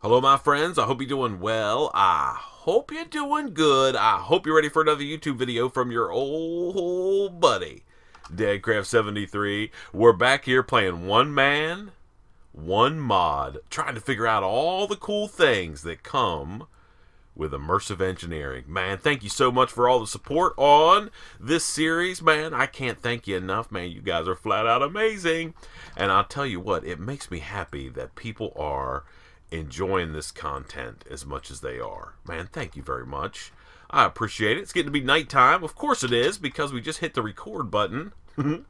Hello, my friends. I hope you're doing well. I hope you're doing good. I hope you're ready for another YouTube video from your old buddy, Deadcraft73. We're back here playing one man, one mod, trying to figure out all the cool things that come with Immersive Engineering. Man, thank you so much for all the support on this series, man. I can't thank you enough, man. You guys are flat out amazing. And I'll tell you what, it makes me happy that people are enjoying this content as much as they are. Man, thank you very much. I appreciate it. It's getting to be nighttime. Of course it is, because we just hit the record button. Man,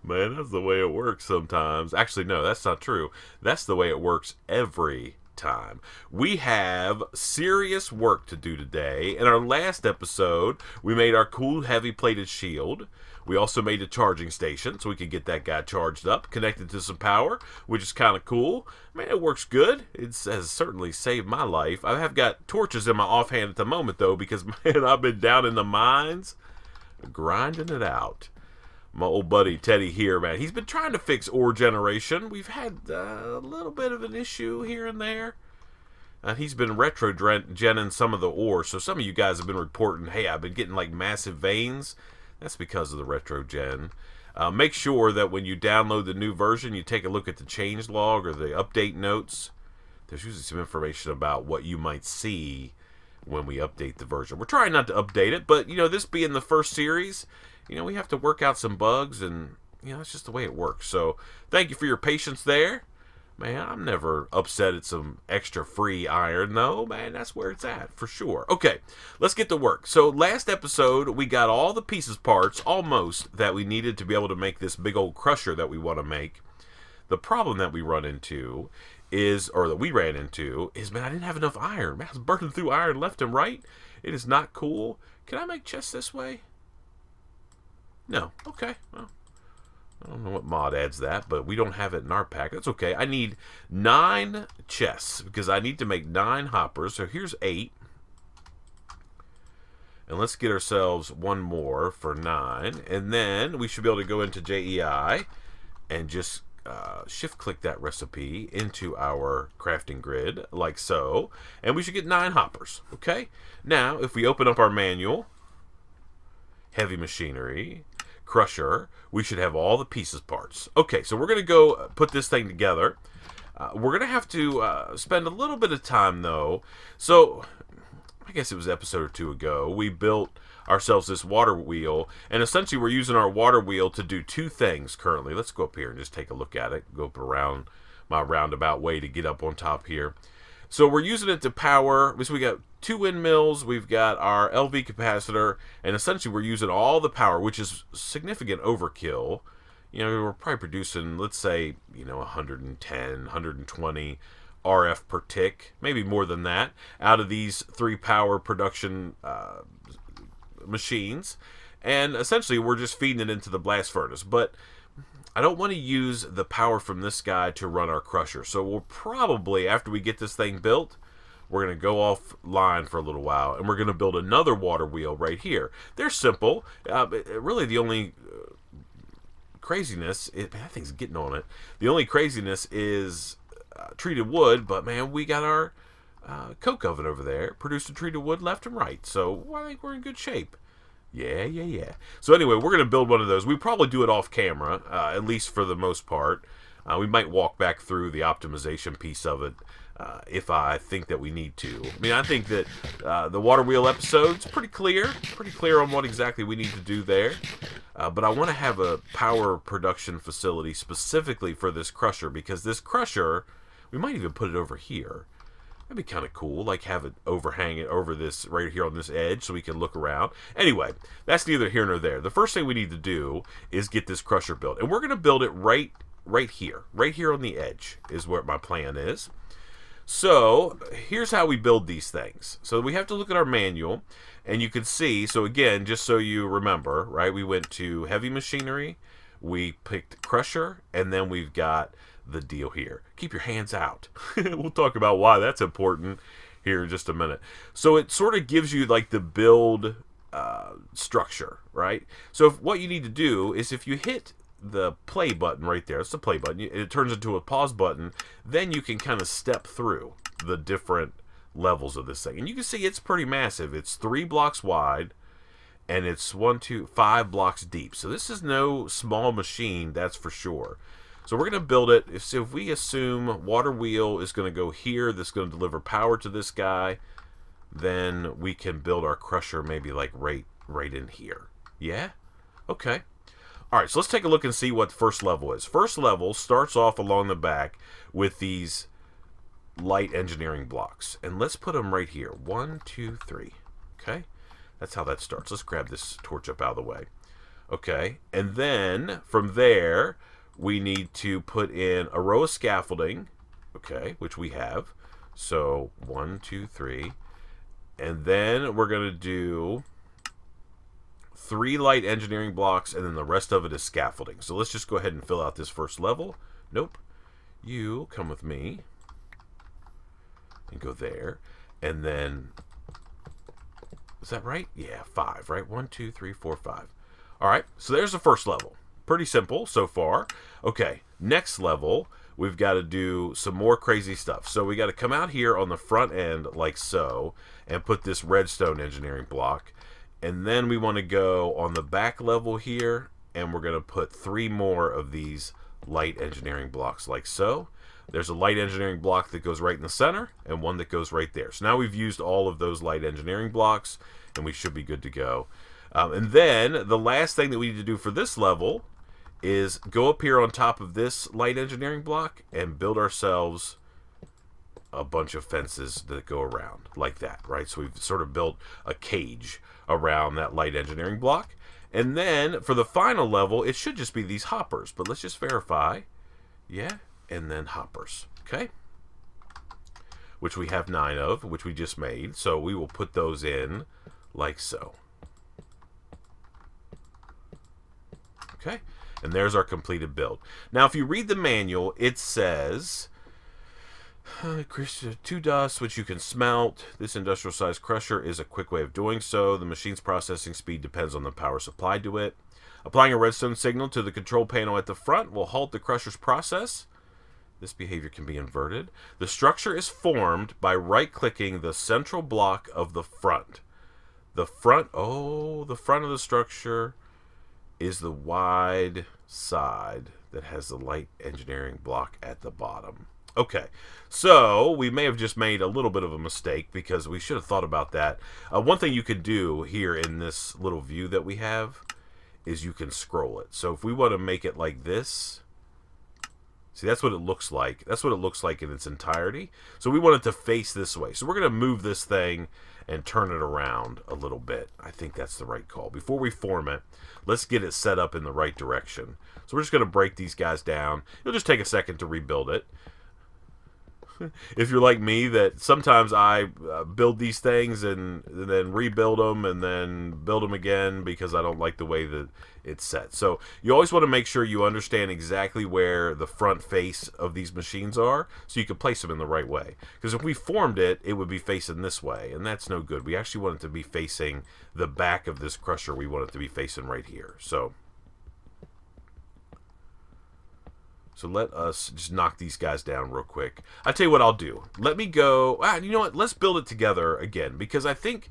that's the way it works sometimes. Actually, no, that's not true. That's the way it works every time. We have serious work to do today. In our last episode, we made our cool heavy plated shield. We also made a charging station so we could get that guy charged up, connected to some power, which is kind of cool. Man, it works good. It has certainly saved my life. I have got torches in my offhand at the moment, though, because, man, I've been down in the mines grinding it out. My old buddy Teddy here, man, he's been trying to fix ore generation. We've had a little bit of an issue here and there. He's been retro-genning some of the ore, so some of you guys have been reporting, hey, I've been getting like massive veins. That's because of the retro-gen. Make sure that when you download the new version, you take a look at the changelog or the update notes. There's usually some information about what you might see when we update the version. We're trying not to update it, but, you know, this being the first series, you know, we have to work out some bugs, and, you know, that's just the way it works. So, thank you for your patience there. Man, I'm never upset at some extra free iron, though. Man, that's where it's at, for sure. Okay, let's get to work. So, last episode, we got all the pieces parts, almost, that we needed to be able to make this big old crusher that we want to make. The problem that we run into is, or that we ran into, is, man, I didn't have enough iron. Man, I was burning through iron left and right. It is not cool. Can I make chests this way? No. Okay, well. I don't know what mod adds that, but we don't have it in our pack. That's okay. I need 9 chests because I need to make 9 hoppers. So here's 8. And let's get ourselves one more for 9. And then we should be able to go into JEI and just shift-click that recipe into our crafting grid, like so. And we should get 9 hoppers, okay? Now, if we open up our manual, heavy machinery, crusher, we should have all the pieces parts. Okay, so we're going to go put this thing together. We're going to have to spend a little bit of time, though. So, I guess it was an episode or 2 ago, we built ourselves this water wheel, and essentially we're using our water wheel to do 2 things currently. Let's go up here and just take a look at it. Go up around my roundabout way to get up on top here. So we're using it to power, so we got 2 windmills, we've got our LV capacitor, and essentially we're using all the power, which is significant overkill. You know, we're probably producing, let's say, you know, 110, 120 RF per tick, maybe more than that, out of these 3 power production machines. And essentially we're just feeding it into the blast furnace. But I don't want to use the power from this guy to run our crusher. So we'll probably, after we get this thing built, we're going to go offline for a little while, and we're going to build another water wheel right here. They're simple. Really, the only craziness, that thing's getting on it. The only craziness is treated wood, but man, we got our coke oven over there, produced a treated wood left and right. So I think we're in good shape. Yeah. So anyway, we're going to build one of those. We probably do it off camera, at least for the most part. We might walk back through the optimization piece of it if I think that we need to. I mean, I think that the water wheel episode's pretty clear on what exactly we need to do there. But I want to have a power production facility specifically for this crusher, because this crusher, we might even put it over here. That'd be kind of cool, like have it overhang it over this, right here on this edge, so we can look around. Anyway, that's neither here nor there. The first thing we need to do is get this crusher built. And we're going to build it right here. Right here on the edge is where my plan is. So, here's how we build these things. So, we have to look at our manual, and you can see, so again, just so you remember, right, we went to heavy machinery, we picked crusher, and then we've got the deal here. Keep your hands out. We'll talk about why that's important here in just a minute. So it sort of gives you like the build structure, right? So what you need to do is, if you hit the play button right there, it's the play button, it turns into a pause button, then you can kind of step through the different levels of this thing. And you can see it's pretty massive. It's 3 blocks wide, and it's 5 blocks deep. So this is no small machine, that's for sure. So we're going to build it. If we assume water wheel is going to go here, this is going to deliver power to this guy, then we can build our crusher maybe like right in here. Yeah? Okay. All right, so let's take a look and see what the first level is. First level starts off along the back with these light engineering blocks. And let's put them right here. 1, 2, 3. Okay? That's how that starts. Let's grab this torch up out of the way. Okay, and then from there, we need to put in a row of scaffolding, okay, which we have. So 1, 2, 3. And then we're going to do 3 light engineering blocks, and then the rest of it is scaffolding. So let's just go ahead and fill out this first level. Nope. You come with me and go there. And then, is that right? Yeah, 5, right? 1, 2, 3, 4, 5. All right, so there's the first level. Pretty simple so far. Okay, next level, we've got to do some more crazy stuff. So we got to come out here on the front end like so and put this redstone engineering block. And then we want to go on the back level here, and we're going to put 3 more of these light engineering blocks like so. There's a light engineering block that goes right in the center and one that goes right there. So now we've used all of those light engineering blocks, and we should be good to go. And then the last thing that we need to do for this level is go up here on top of this light engineering block and build ourselves a bunch of fences that go around like that, right? So we've sort of built a cage around that light engineering block. And then for the final level, it should just be these hoppers, but let's just verify. Yeah, and then hoppers, okay? Which we have 9 of, which we just made. So we will put those in like so. Okay, and there's our completed build. Now, if you read the manual, it says 2 dust, which you can smelt. This industrial-sized crusher is a quick way of doing so. The machine's processing speed depends on the power supplied to it. Applying a redstone signal to the control panel at the front will halt the crusher's process. This behavior can be inverted. The structure is formed by right-clicking the central block of the front. The front of the structure is the wide side that has the light engineering block at the bottom. Okay, so we may have just made a little bit of a mistake because we should have thought about that. One thing you could do here in this little view that we have is you can scroll it. So if we want to make it like this, see, that's what it looks like. That's what it looks like in its entirety. So we want it to face this way. So we're going to move this thing and turn it around a little bit. I think that's the right call. Before we form it, let's get it set up in the right direction. So we're just going to break these guys down. It'll just take a second to rebuild it. If you're like me, that sometimes I build these things and then rebuild them and then build them again because I don't like the way that it's set. So you always want to make sure you understand exactly where the front face of these machines are so you can place them in the right way. Because if we formed it, it would be facing this way, and that's no good. We actually want it to be facing the back of this crusher. We want it to be facing right here. So let us just knock these guys down real quick. I tell you what I'll do. Let me go. You know what? Let's build it together again because I think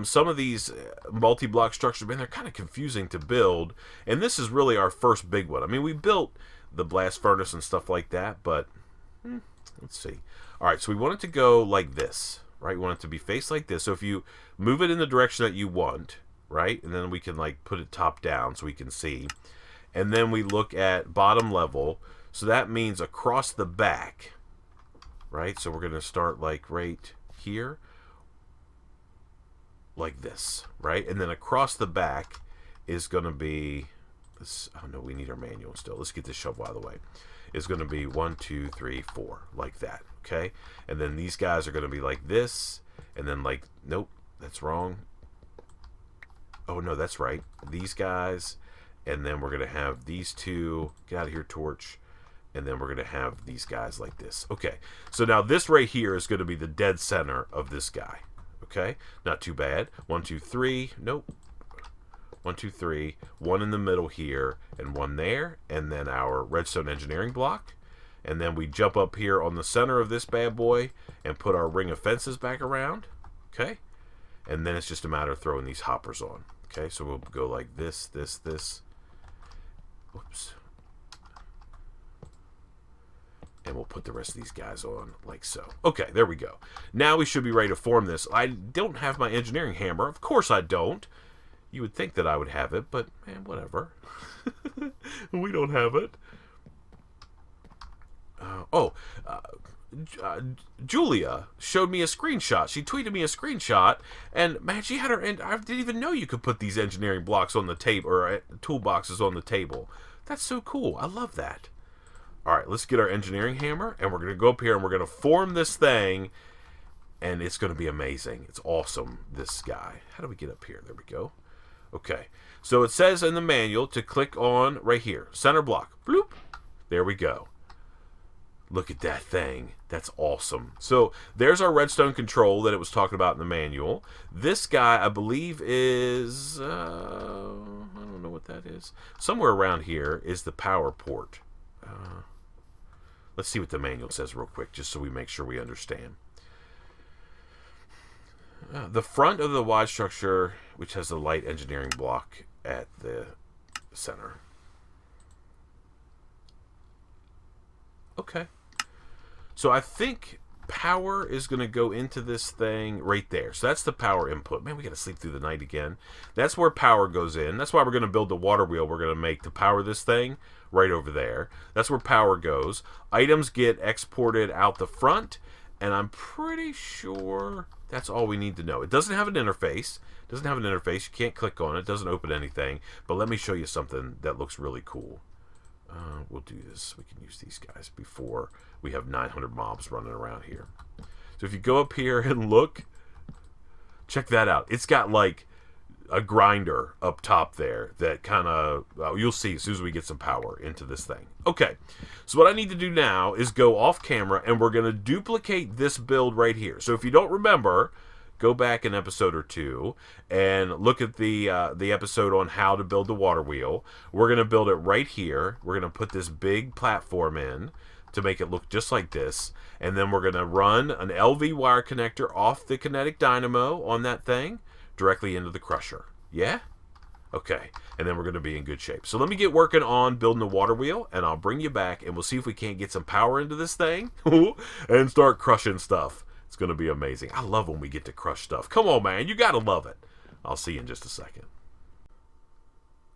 some of these multi-block structures, man, they're kind of confusing to build. And this is really our first big one. I mean, we built the blast furnace and stuff like that, but let's see. All right, so we want it to go like this, right? We want it to be faced like this. So if you move it in the direction that you want, right, and then we can like put it top down so we can see. And then we look at bottom level. So that means across the back, right? So we're going to start like right here, like this, right? And then across the back is going to be, this, oh no, we need our manual still. Let's get this shovel out of the way. It's going to be 1, 2, 3, 4, like that, okay? And then these guys are going to be like this, and then like, nope, that's wrong. Oh no, that's right. These guys, and then we're going to have these two, get out of here, torch. And then we're going to have these guys like this. Okay, so now this right here is going to be the dead center of this guy. Okay, not too bad. 1, 2, 3. Nope. 1, 2, 3. 1 in the middle here, and 1 there. And then our redstone engineering block. And then we jump up here on the center of this bad boy and put our ring of fences back around. Okay. And then it's just a matter of throwing these hoppers on. Okay, so we'll go like this, this, this. Whoops. And we'll put the rest of these guys on like so. Okay, there we go. Now we should be ready to form this. I don't have my engineering hammer. Of course I don't. You would think that I would have it, but man, whatever. We don't have it. Julia showed me a screenshot. She tweeted me a screenshot, and man, she had her. And I didn't even know you could put these engineering blocks on the table or toolboxes on the table. That's so cool. I love that. All right, let's get our engineering hammer, and we're gonna go up here and we're gonna form this thing, and it's gonna be amazing. It's awesome. This guy. How do we get up here? There we go. Okay. So it says in the manual to click on right here, center block. Bloop. There we go. Look at that thing. That's awesome. So there's our redstone control that it was talking about in the manual. This guy, I believe, is... I don't know what that is. Somewhere around here is the power port. Let's see what the manual says real quick, just so we make sure we understand. The front of the wide structure, which has the light engineering block at the center. Okay. So I think power is going to go into this thing right there. So that's the power input. Man, we got to sleep through the night again. That's where power goes in. That's why we're going to build the water wheel we're going to make to power this thing right over there. That's where power goes. Items get exported out the front, and I'm pretty sure that's all we need to know. It doesn't have an interface. It doesn't have an interface. You can't click on it. It doesn't open anything. But let me show you something that looks really cool. We'll do this. We can use these guys before we have 900 mobs running around here. So if you go up here and look, check that out. It's got like a grinder up top there that kind of, you'll see as soon as we get some power into this thing. Okay, so what I need to do now is go off camera, and we're going to duplicate this build right here. So if you don't remember, go back an episode or two and look at the episode on how to build the water wheel. We're going to build it right here. We're going to put this big platform in to make it look just like this. And then we're going to run an LV wire connector off the kinetic dynamo on that thing directly into the crusher. Yeah? Okay. And then we're going to be in good shape. So let me get working on building the water wheel, and I'll bring you back, and we'll see if we can't get some power into this thing and start crushing stuff. It's going to be amazing. I love when we get to crush stuff. Come on, man. You got to love it. I'll see you in just a second.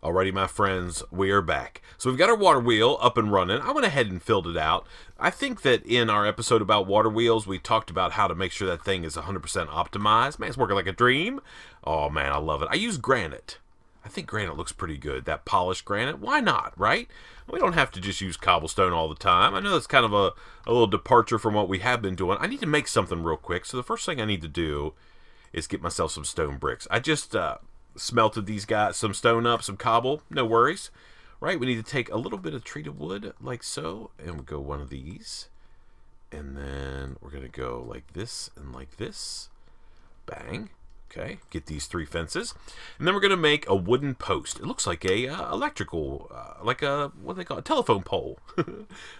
Alrighty, my friends, we are back. So we've got our water wheel up and running. I went ahead and filled it out. I think that in our episode about water wheels, we talked about how to make sure that thing is 100% optimized. Man, it's working like a dream. Oh, man, I love it. I use granite. I think granite looks pretty good. That polished granite. Why not, right? We don't have to just use cobblestone all the time. I know that's kind of a little departure from what we have been doing. I need to make something real quick. So the first thing I need to do is get myself some stone bricks. I just smelted these guys, some stone up, some cobble. No worries. Right? We need to take a little bit of treated wood like so. And we'll go one of these. And then we're going to go like this and like this. Bang. Okay, get these 3 fences, and then we're going to make a wooden post. It looks like a electrical, like a, what do they call it, a telephone pole,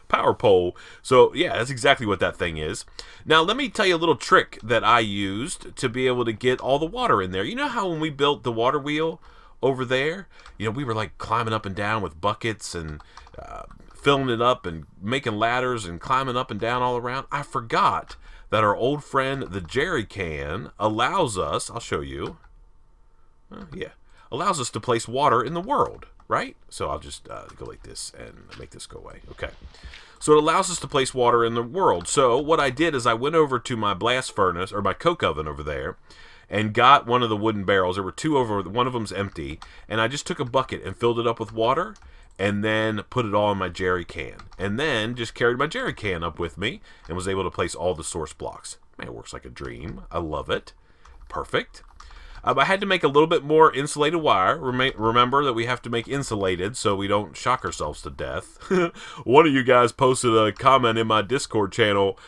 power pole. So yeah, that's exactly what that thing is. Now let me tell you a little trick that I used to be able to get all the water in there. You know how when we built the water wheel over there, you know, we were like climbing up and down with buckets and filling it up and making ladders and climbing up and down all around? I forgot that our old friend, the jerry can, allows us, I'll show you, allows us to place water in the world, right? So I'll just go like this and make this go away. Okay. So it allows us to place water in the world. So what I did is I went over to my blast furnace, or my coke oven over there, and got one of the wooden barrels. There were 2 over, one of them's empty, and I just took a bucket and filled it up with water, and then put it all in my jerry can. And then just carried my jerry can up with me and was able to place all the source blocks. Man, it works like a dream. I love it. Perfect. I had to make a little bit more insulated wire. Remember that we have to make insulated so we don't shock ourselves to death. One of you guys posted a comment in my Discord channel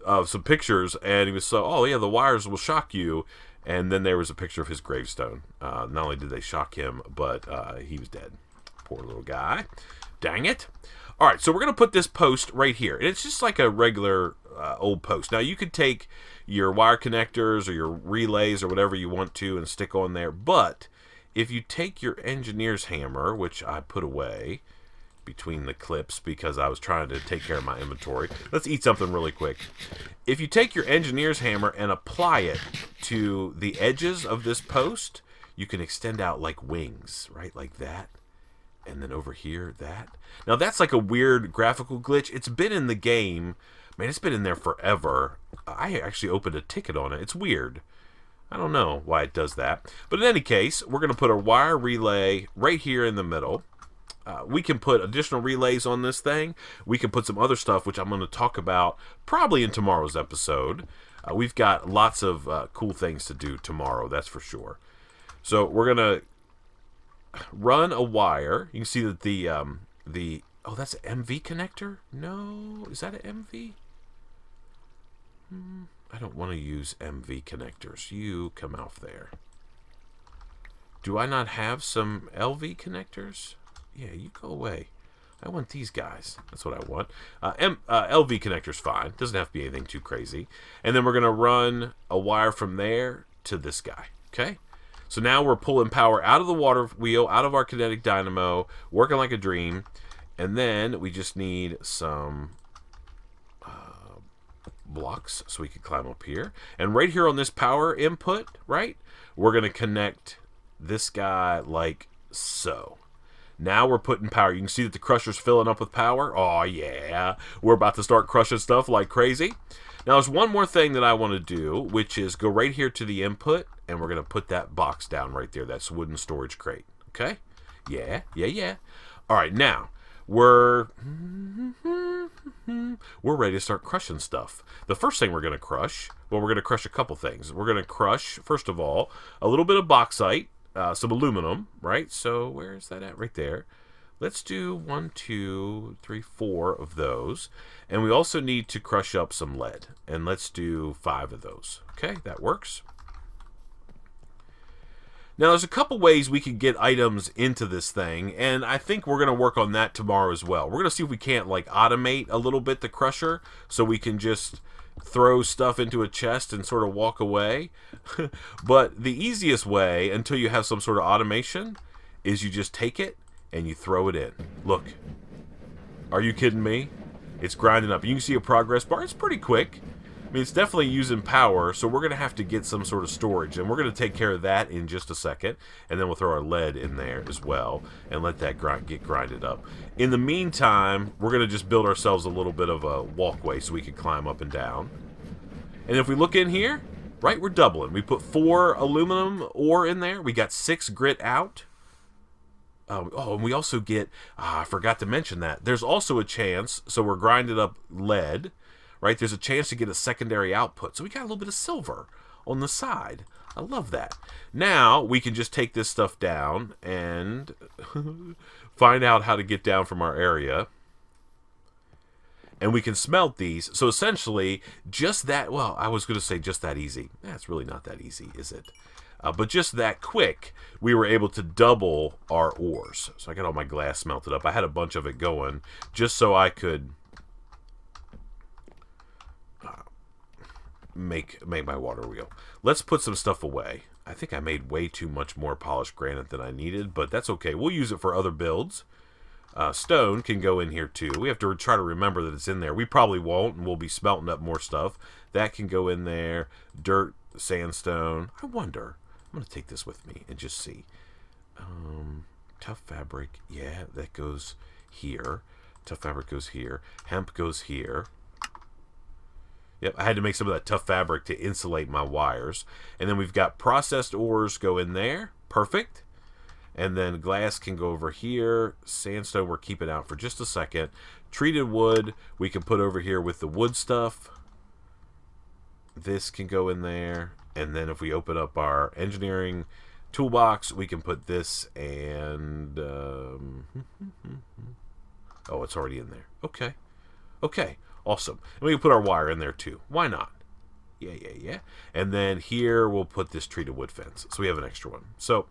of some pictures, and he was so, oh yeah, the wires will shock you. And then there was a picture of his gravestone. Not only did they shock him, but he was dead. Poor little guy. Dang it. All right, so we're going to put this post right here. And it's just like a regular old post. Now, you could take your wire connectors or your relays or whatever you want to and stick on there. But if you take your engineer's hammer, which I put away between the clips because I was trying to take care of my inventory. Let's eat something really quick. If you take your engineer's hammer and apply it to the edges of this post, you can extend out like wings, right? Like that. And then over here, that. Now, that's like a weird graphical glitch. It's been in the game. Man, it's been in there forever. I actually opened a ticket on it. It's weird. I don't know why it does that. But in any case, we're going to put a wire relay right here in the middle. We can put additional relays on this thing. We can put some other stuff, which I'm going to talk about probably in tomorrow's episode. We've got lots of cool things to do tomorrow, that's for sure. So we're going to run a wire. You can see that oh, that's an MV connector? No, is that an MV? I don't want to use MV connectors. You come off there. Do I not have some LV connectors? Yeah, you go away. I want these guys. That's what I want. LV connector's fine. Doesn't have to be anything too crazy. And then we're going to run a wire from there to this guy. Okay? So now we're pulling power out of the water wheel, out of our kinetic dynamo, working like a dream. And then we just need some blocks so we can climb up here. And right here on this power input, right, we're going to connect this guy like so. Now we're putting power. You can see that the crusher's filling up with power. Oh, yeah. We're about to start crushing stuff like crazy. Now, there's one more thing that I want to do, which is go right here to the input, and we're going to put that box down right there. That's wooden storage crate. Okay? Yeah. All right, now, we're ready to start crushing stuff. The first thing we're going to crush, well, we're going to crush a couple things. We're going to crush, first of all, a little bit of bauxite. Some aluminum, right? So where is that at? Right there. Let's do 1, 2, 3, 4 of those. And we also need to crush up some lead. And let's do 5 of those. Okay, that works. Now, there's a couple ways we can get items into this thing, and I think we're going to work on that tomorrow as well. We're going to see if we can't, like, automate a little bit the crusher so we can just throw stuff into a chest and sort of walk away. But the easiest way, until you have some sort of automation, is you just take it and you throw it in. Look. Are you kidding me? It's grinding up. You can see a progress bar. It's pretty quick. I mean, it's definitely using power, so we're going to have to get some sort of storage, and we're going to take care of that in just a second, and then we'll throw our lead in there as well and let that get grinded up. In the meantime, we're going to just build ourselves a little bit of a walkway so we can climb up and down. And if we look in here, right, we're doubling. We put 4 aluminum ore in there. We got 6 grit out. Oh, and we also get, I forgot to mention that. There's also a chance, so we're grinding up lead, right? There's a chance to get a secondary output. So we got a little bit of silver on the side. I love that. Now we can just take this stuff down and find out how to get down from our area. And we can smelt these. So essentially, just that, well, I was going to say just that easy. It's really not that easy, is it? But just that quick, we were able to double our ores. So I got all my glass smelted up. I had a bunch of it going just so I could make my water wheel. Let's put some stuff away. I think I made way too much more polished granite than I needed, but that's okay. We'll use it for other builds. Stone can go in here too. We have to try to remember that it's in there. We probably won't, and we'll be smelting up more stuff. That can go in there. Dirt, sandstone. I wonder. I'm going to take this with me and just see. Tough fabric. Yeah, that goes here. Tough fabric goes here. Hemp goes here. Yep, I had to make some of that tough fabric to insulate my wires. And then we've got processed ores go in there. Perfect. And then glass can go over here. Sandstone we're keeping out for just a second. Treated wood we can put over here with the wood stuff. This can go in there. And then if we open up our engineering toolbox, we can put this and... oh, it's already in there. Okay. Okay. Awesome. And we can put our wire in there too. Why not? Yeah. And then here we'll put this treated wood fence. So we have an extra one. So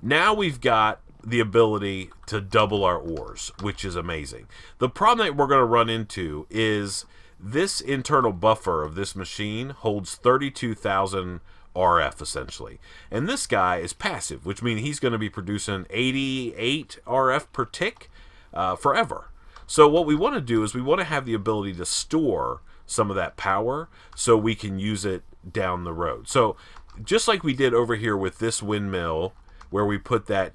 now we've got the ability to double our ores, which is amazing. The problem that we're going to run into is this internal buffer of this machine holds 32,000 RF essentially. And this guy is passive, which means he's going to be producing 88 RF per tick forever. So what we want to do is we want to have the ability to store some of that power so we can use it down the road. So just like we did over here with this windmill where we put that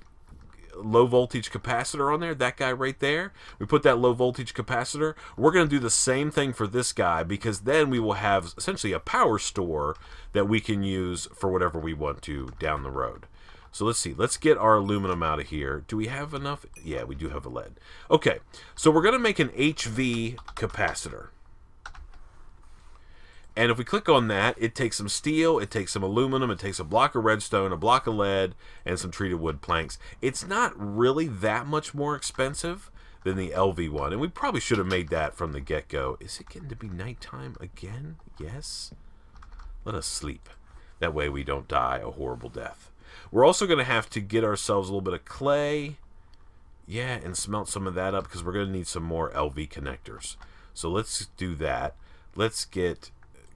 low voltage capacitor on there, that guy right there, we put that low voltage capacitor, we're going to do the same thing for this guy, because then we will have essentially a power store that we can use for whatever we want to down the road. So let's see, let's get our aluminum out of here. Do we have enough? Yeah, we do have a lead. Okay, so we're going to make an HV capacitor. And if we click on that, it takes some steel, it takes some aluminum, it takes a block of redstone, a block of lead, and some treated wood planks. It's not really that much more expensive than the LV one, and we probably should have made that from the get-go. Is it getting to be nighttime again? Yes? Let us sleep. That way we don't die a horrible death. We're also going to have to get ourselves a little bit of clay. Yeah, and smelt some of that up, because we're going to need some more LV connectors. So let's do that. Let's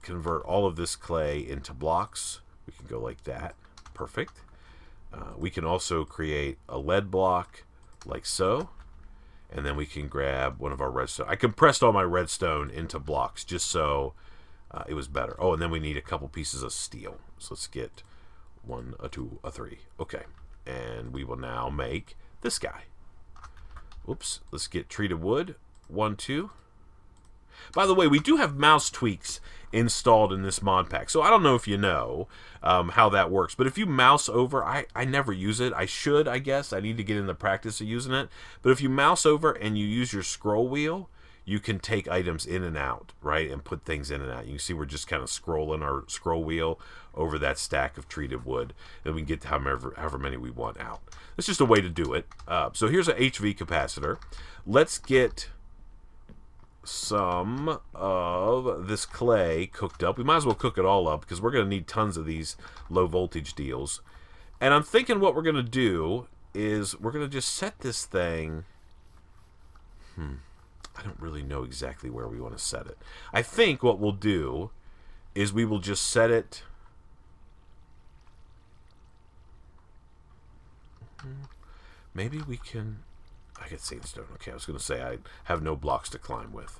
convert all of this clay into blocks. We can go like that. Perfect. We can also create a lead block like so, and then we can grab one of our redstone. I compressed all my redstone into blocks just so it was better. Oh, and then we need a couple pieces of steel. So let's get 1, a 2, a 3. Okay, and we will now make this guy. Oops, let's get treated wood. 1, 2. By the way, we do have mouse tweaks installed in this mod pack, so I don't know if you know how that works, but if you mouse over, I never use it. I should, I guess. I need to get in the practice of using it. But if you mouse over and you use your scroll wheel, you can take items in and out, right, and put things in and out. You can see we're just kind of scrolling our scroll wheel over that stack of treated wood, and we can get however many we want out. That's just a way to do it. So here's an HV capacitor. Let's get some of this clay cooked up. We might as well cook it all up, because we're going to need tons of these low voltage deals. And I'm thinking what we're going to do is we're going to just set this thing. I don't really know exactly where we want to set it. I think what we'll do is we will just set it. Maybe we can. I get sandstone. Okay, I was going to say I have no blocks to climb with.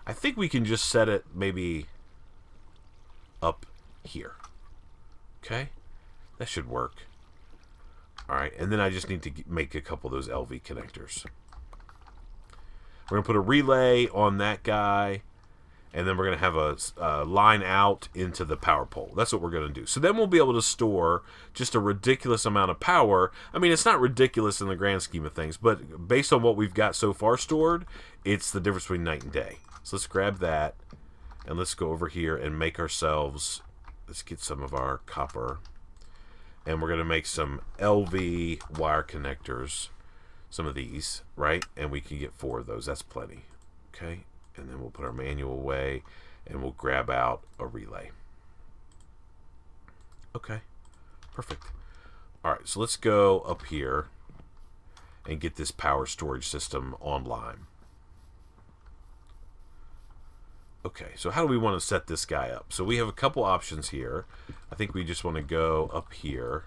I think we can just set it maybe up here. Okay? That should work. Alright, and then I just need to make a couple of those LV connectors. We're going to put a relay on that guy, and then we're going to have a line out into the power pole. That's what we're going to do. So then we'll be able to store just a ridiculous amount of power. I mean, it's not ridiculous in the grand scheme of things, but based on what we've got so far stored, it's the difference between night and day. So let's grab that, and let's go over here and make ourselves, let's get some of our copper, and we're going to make some LV wire connectors, some of these, right? And we can get 4 of those. That's plenty. Okay? And then we'll put our manual away, and we'll grab out a relay. Okay, perfect. All right, so let's go up here and get this power storage system online. Okay, so how do we want to set this guy up? So we have a couple options here. I think we just want to go up here.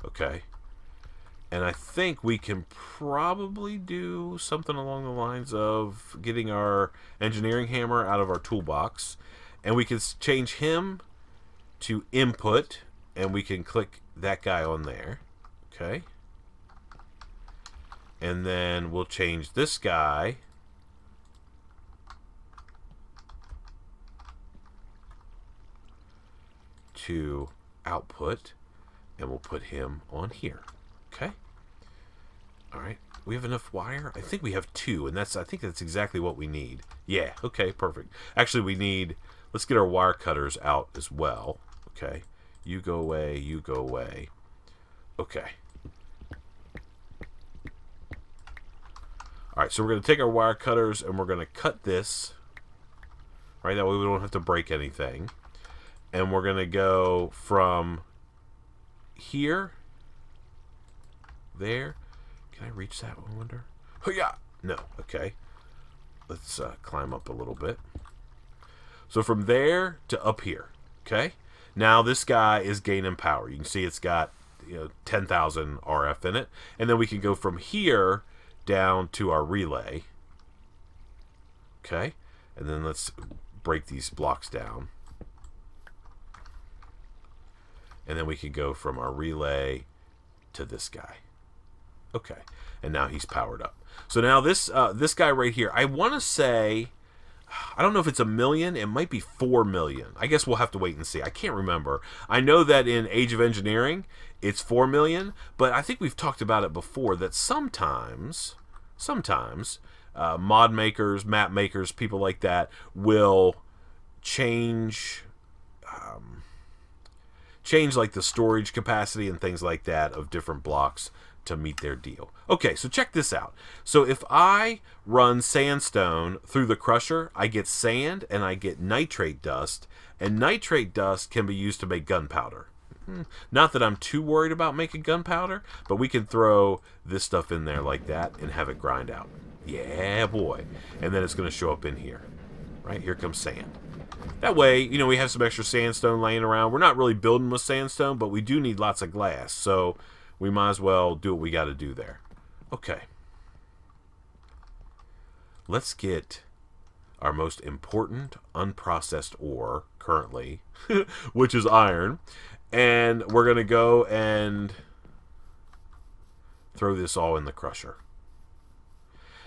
Okay. And I think we can probably do something along the lines of getting our engineering hammer out of our toolbox. And we can change him to input, and we can click that guy on there. Okay. And then we'll change this guy to output, and we'll put him on here. Okay. All right. We have enough wire? I think we have 2, and I think that's exactly what we need. Yeah. Okay, perfect. Actually, we need, let's get our wire cutters out as well. Okay. You go away, you go away. Okay. All right, so we're going to take our wire cutters and we're going to cut this. Right, that way we don't have to break anything. And we're going to go from here, there. Can I reach that, I wonder? Oh, yeah. No. Okay. Let's climb up a little bit. So from there to up here. Okay. Now this guy is gaining power. You can see it's got 10,000 RF in it. And then we can go from here down to our relay. Okay. And then let's break these blocks down. And then we can go from our relay to this guy. Okay. And now he's powered up. So now this guy right here, I want to say, I don't know if it's 1 million. It might be 4 million. I guess we'll have to wait and see. I can't remember. I know that in Age of Engineering, it's 4 million. But I think we've talked about it before that sometimes, mod makers, map makers, people like that will change like the storage capacity and things like that of different blocks to meet their deal. Okay, so check this out. So if I run sandstone through the crusher, I get sand and I get nitrate dust, and nitrate dust can be used to make gunpowder. Not that I'm too worried about making gunpowder, but we can throw this stuff in there like that and have it grind out. Yeah, boy. And then it's going to show up in here. Right, here comes sand. That way, we have some extra sandstone laying around. We're not really building with sandstone, but we do need lots of glass, so we might as well do what we got to do there. Okay. Let's get our most important unprocessed ore currently, which is iron. And we're going to go and throw this all in the crusher.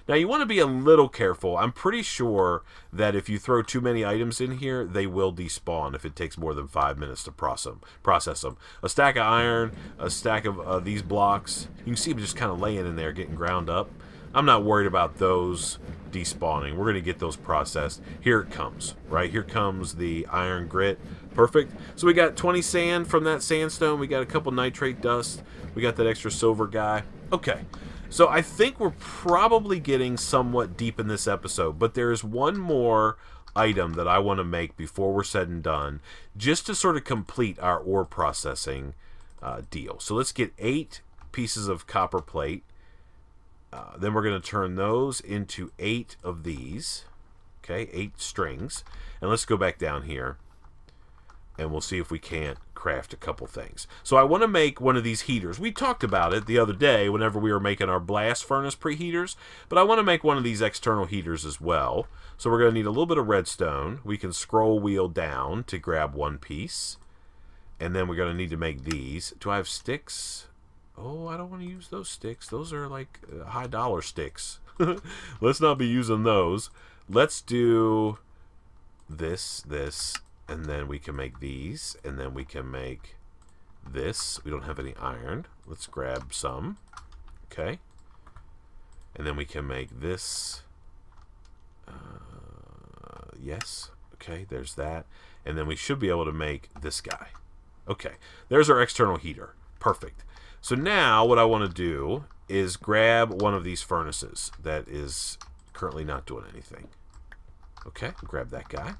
Now, you want to be a little careful. I'm pretty sure that if you throw too many items in here, they will despawn if it takes more than 5 minutes to process them. A stack of iron, a stack of these blocks, you can see them just kind of laying in there, getting ground up. I'm not worried about those despawning. We're going to get those processed. Here it comes, right? Here comes the iron grit. Perfect. So we got 20 sand from that sandstone. We got a couple nitrate dust. We got that extra silver guy. Okay. So I think we're probably getting somewhat deep in this episode, but there is one more item that I want to make before we're said and done, just to sort of complete our ore processing deal. So let's get 8 pieces of copper plate. Then we're going to turn those into 8 of these. Okay, 8 strings. And let's go back down here, and we'll see if we can't craft a couple things. So I want to make one of these heaters. We talked about it the other day whenever we were making our blast furnace preheaters, but I want to make one of these external heaters as well. So we're going to need a little bit of redstone. We can scroll wheel down to grab one piece, and then we're going to need to make these. Do I have sticks? Oh, I don't want to use those sticks. Those are like high dollar sticks. Let's not be using those. Let's do this, and then we can make these, and then we can make this. We don't have any iron. Let's grab some. Okay. And then we can make this. Yes. Okay, there's that. And then we should be able to make this guy. Okay, there's our external heater. Perfect. So now what I want to do is grab one of these furnaces that is currently not doing anything. Okay, grab that guy.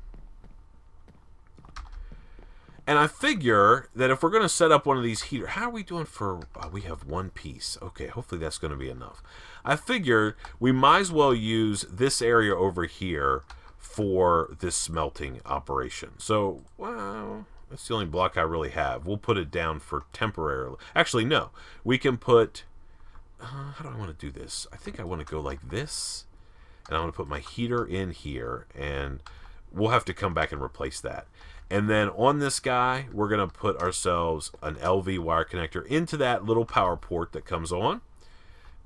And I figure that if we're going to set up one of these heaters, how are we doing for, we have one piece. Okay, hopefully that's going to be enough. I figure we might as well use this area over here for this smelting operation. So, well, that's the only block I really have. We'll put it down for temporarily. Actually, no. We can put, how do I want to do this? I think I want to go like this. And I want to put my heater in here. And we'll have to come back and replace that. And then on this guy, we're going to put ourselves an LV wire connector into that little power port that comes on.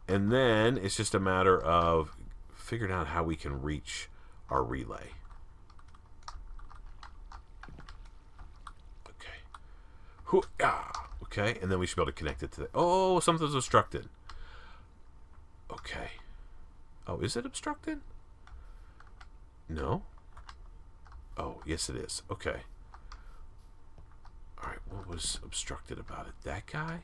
And then it's just a matter of figuring out how we can reach our relay. Okay, and then we should be able to connect it to the... Oh, something's obstructed. Okay. Oh, is it obstructed? No? Oh, yes it is. Okay. Alright, what was obstructed about it? That guy?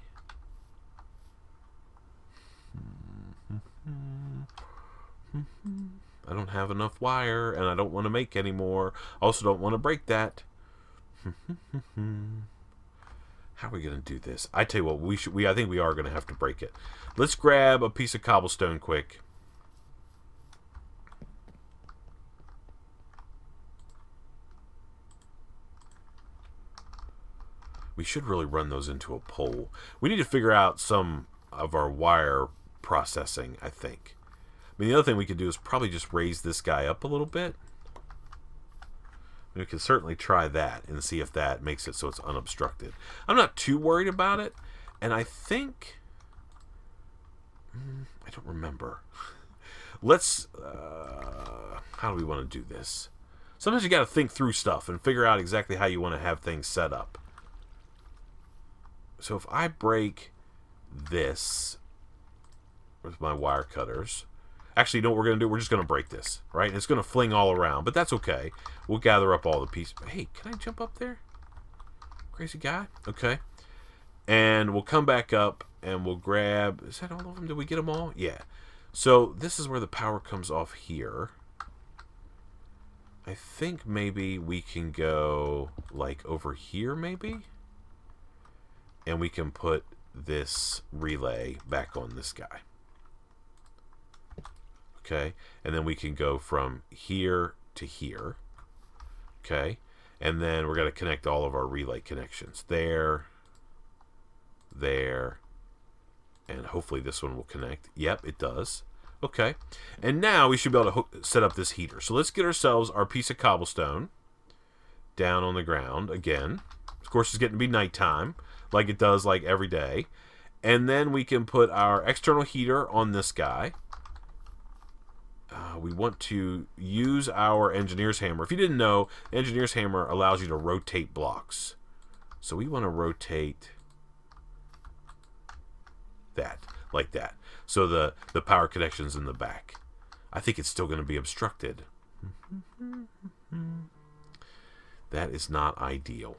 I don't have enough wire, and I don't want to make any more. I also don't want to break that. How are we going to do this? I tell you what, I think we are going to have to break it. Let's grab a piece of cobblestone quick. We should really run those into a pole. We need to figure out some of our wire processing, I think. I mean, the other thing we could do is probably just raise this guy up a little bit. We can certainly try that and see if that makes it so it's unobstructed. I'm not too worried about it, and I think... I don't remember. Let's... how do we want to do this? Sometimes you got to think through stuff and figure out exactly how you want to have things set up. So if I break this with my wire cutters... Actually, you know what we're going to do? We're just going to break this, right? And it's going to fling all around, but that's okay. We'll gather up all the pieces. Hey, can I jump up there? Crazy guy? Okay. And we'll come back up and we'll grab... Is that all of them? Did we get them all? Yeah. So this is where the power comes off here. I think maybe we can go like over here maybe. And we can put this relay back on this guy. Okay, and then we can go from here to here. Okay, and then we're going to connect all of our relay connections. There, and hopefully this one will connect. Yep, it does. Okay, and now we should be able to set up this heater. So let's get ourselves our piece of cobblestone down on the ground again. Of course, it's getting to be nighttime, like it does like every day. And then we can put our external heater on this guy. We want to use our engineer's hammer. If you didn't know, the engineer's hammer allows you to rotate blocks. So we want to rotate that, like that. So the power connection's in the back. I think it's still going to be obstructed. That is not ideal.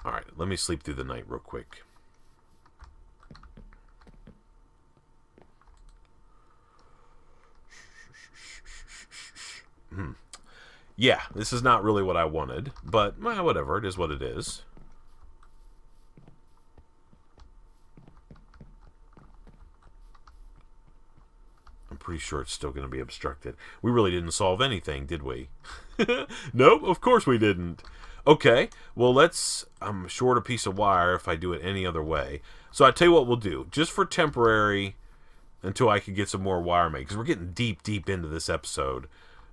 All right, let me sleep through the night real quick. Yeah, this is not really what I wanted, but well, whatever, it is what it is. I'm pretty sure it's still going to be obstructed. We really didn't solve anything, did we? Nope, of course we didn't. Okay, well I'm short a piece of wire if I do it any other way. So I tell you what we'll do, just for temporary, until I can get some more wire made, because we're getting deep into this episode.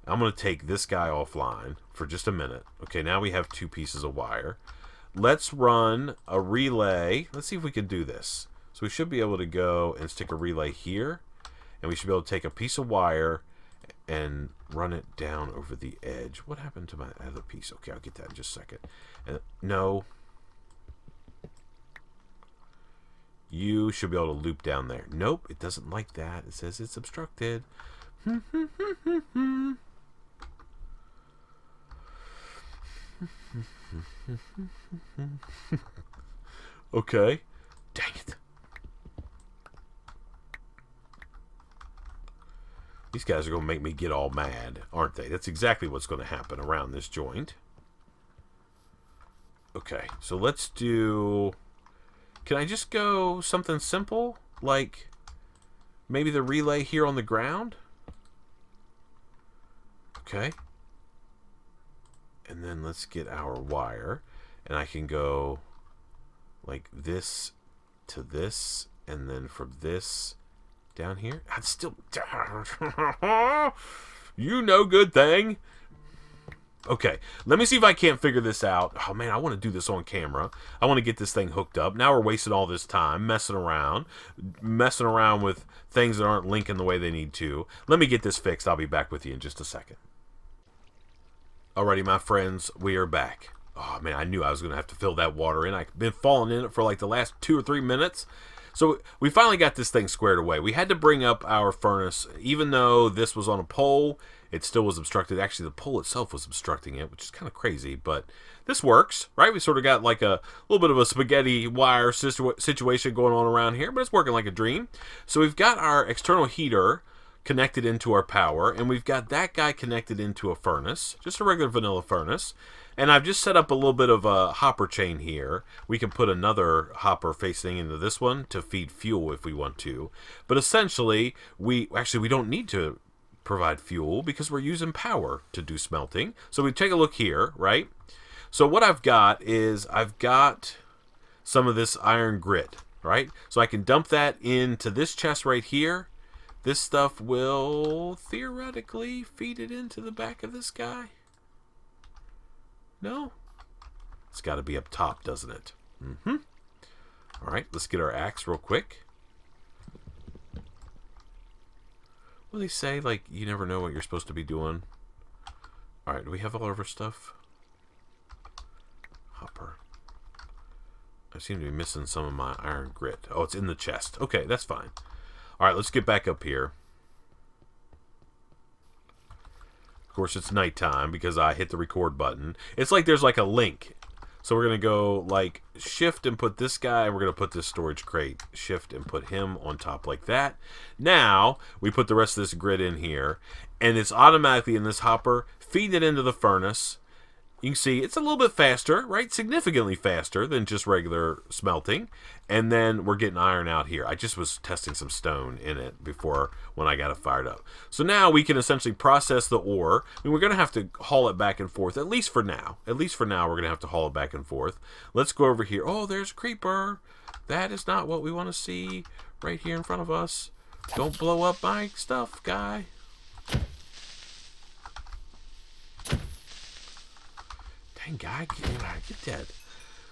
I'm going to take this guy offline for just a minute. Okay, now we have 2 pieces of wire. Let's run a relay. Let's see if we can do this. So we should be able to go and stick a relay here. And we should be able to take a piece of wire and run it down over the edge. What happened to my other piece? Okay, I'll get that in just a second. No. You should be able to loop down there. Nope, it doesn't like that. It says it's obstructed. Okay. Dang it. These guys are going to make me get all mad, aren't they? That's exactly what's going to happen around this joint. Okay, so let's do... Can I just go something simple? Like maybe the relay here on the ground? Okay. And then let's get our wire. And I can go like this to this. And then from this down here. I'm still... You no good thing. Okay, let me see if I can't figure this out. Oh man, I want to do this on camera. I want to get this thing hooked up. Now we're wasting all this time messing around with things that aren't linking the way they need to. Let me get this fixed. I'll be back with you in just a second. Alrighty, my friends, we are back. Oh man, I knew I was going to have to fill that water in. I've been falling in it for like the last 2 or 3 minutes. So we finally got this thing squared away. We had to bring up our furnace. Even though this was on a pole, it still was obstructed. Actually, the pole itself was obstructing it, which is kind of crazy. But this works, right? We sort of got like a little bit of a spaghetti wire situation going on around here, but it's working like a dream. So we've got our external heater connected into our power, and we've got that guy connected into a furnace, just a regular vanilla furnace. And I've just set up a little bit of a hopper chain here. We can put another hopper facing into this one to feed fuel if we want to. But essentially, we don't need to provide fuel because we're using power to do smelting. So we take a look here, right? So what I've got is I've got some of this iron grit, right? So I can dump that into this chest right here. This stuff will theoretically feed it into the back of this guy. No? It's got to be up top, doesn't it? Mm-hmm. All right, let's get our axe real quick. What do they say? Like, you never know what you're supposed to be doing. All right, do we have all of our stuff? Hopper. I seem to be missing some of my iron grit. Oh, it's in the chest. Okay, that's fine. All right, let's get back up here. Of course, it's nighttime because I hit the record button. It's like there's like a link. So we're going to go like shift and put this guy, and we're going to put this storage crate. Shift and put him on top like that. Now, we put the rest of this grit in here, and it's automatically in this hopper. Feed it into the furnace. You can see it's a little bit faster, right? Significantly faster than just regular smelting. And then we're getting iron out here. I just was testing some stone in it before when I got it fired up. So now we can essentially process the ore. I mean, we're going to have to haul it back and forth, at least for now. At least for now, we're going to have to haul it back and forth. Let's go over here. Oh, there's a creeper. That is not what we want to see right here in front of us. Don't blow up my stuff, guy. Dang, guy, get dead.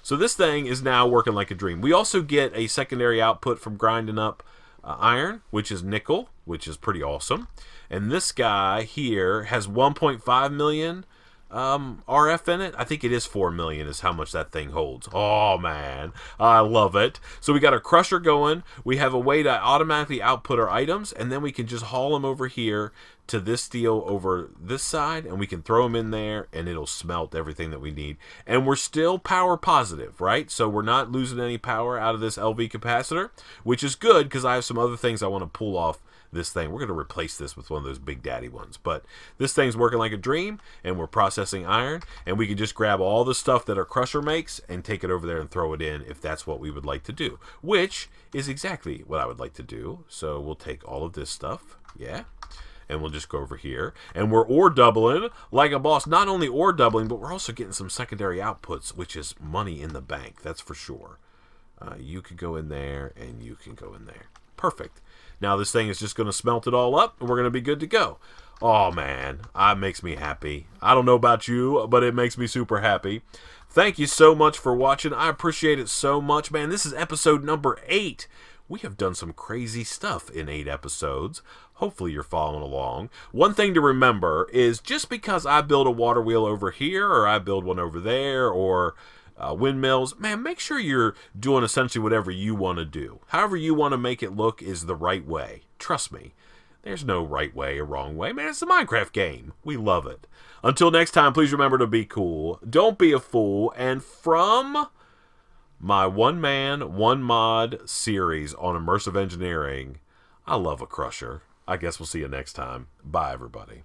So this thing is now working like a dream. We also get a secondary output from grinding up iron, which is nickel, which is pretty awesome. And this guy here has 1.5 million RF in it. I think it is 4 million is how much that thing holds. Oh, man. I love it. So we got our crusher going. We have a way to automatically output our items, and then we can just haul them over here to this steel over this side, and we can throw them in there, and it'll smelt everything that we need. And we're still power positive, right? So we're not losing any power out of this LV capacitor, which is good because I have some other things I want to pull off this thing. We're going to replace this with one of those big daddy ones. But this thing's working like a dream, and we're processing iron, and we can just grab all the stuff that our crusher makes and take it over there and throw it in if that's what we would like to do, which is exactly what I would like to do. So we'll take all of this stuff, yeah, and we'll just go over here, and we're ore doubling like a boss. Not only ore doubling, but we're also getting some secondary outputs, which is money in the bank, that's for sure. You could go in there, and you can go in there. Perfect. Now this thing is just going to smelt it all up, and we're going to be good to go. Oh, man, it makes me happy. I don't know about you, but it makes me super happy. Thank you so much for watching. I appreciate it so much. Man, this is episode number 8. We have done some crazy stuff in 8 episodes. Hopefully you're following along. One thing to remember is just because I build a water wheel over here, or I build one over there, or windmills, man, make sure you're doing essentially whatever you want to do. However you want to make it look is the right way. Trust me, there's no right way or wrong way. Man, it's a Minecraft game. We love it. Until next time, please remember to be cool. Don't be a fool. And from my one man, one mod series on immersive engineering, I love a crusher. I guess we'll see you next time. Bye, everybody.